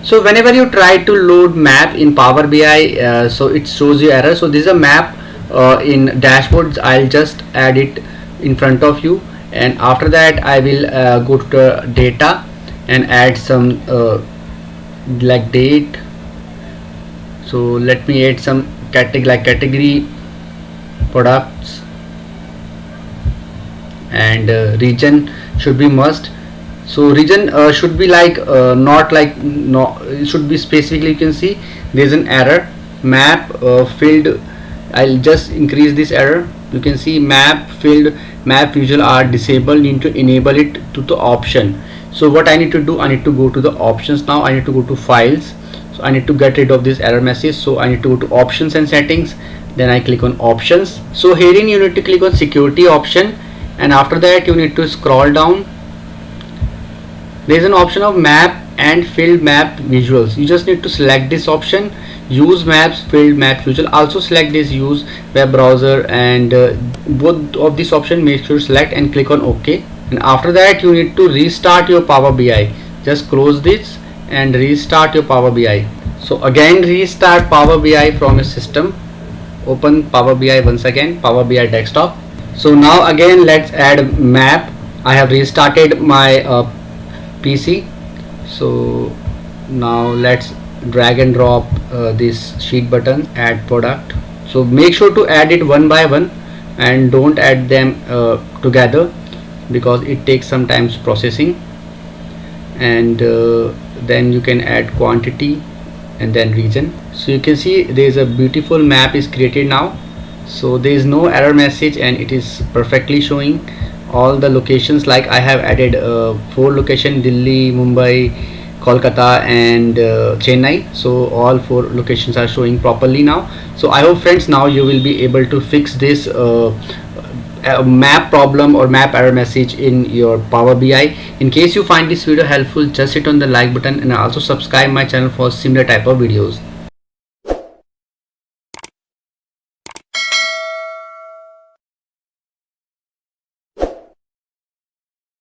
So whenever you try to load map in Power BI, so it shows you error. So this is a map in dashboards. I'll just add it in front of you, and after that I will go to the data and add some like date. So let me add some category products, and region should be must. So region should be like not like, no, it should be specifically. You can see there's an error, map field. I'll just increase this error. You can see map field, map visual are disabled. Need to enable it to the option. So what I need to do, I need to go to the options. Now I need to go to files. So I need to get rid of this error message. So I need to go to options and settings, then I click on options. So herein you need to click on security option, and after that you need to scroll down. There is an option of map and field map visuals. You just need to select this option, use maps field map visual. Also select this use web browser, and both of this option make sure to select and click on OK. And after that you need to restart your Power BI. Just close this and restart your Power BI. So again restart Power BI from your system. Open Power BI once again, Power BI desktop. So now again let's add map. I have restarted my PC. So now let's drag and drop this sheet button, add product. So make sure to add it one by one and don't add them together, because it takes some time processing. And then you can add quantity and then region. So you can see there is a beautiful map is created now. So there is no error message, and it is perfectly showing all the locations. Like I have added 4 locations: Delhi, Mumbai, Kolkata and Chennai. So all 4 locations are showing properly now. So I hope friends now you will be able to fix this map problem or map error message in your Power BI. In case you find this video helpful, just hit on the like button and also subscribe my channel for similar type of videos.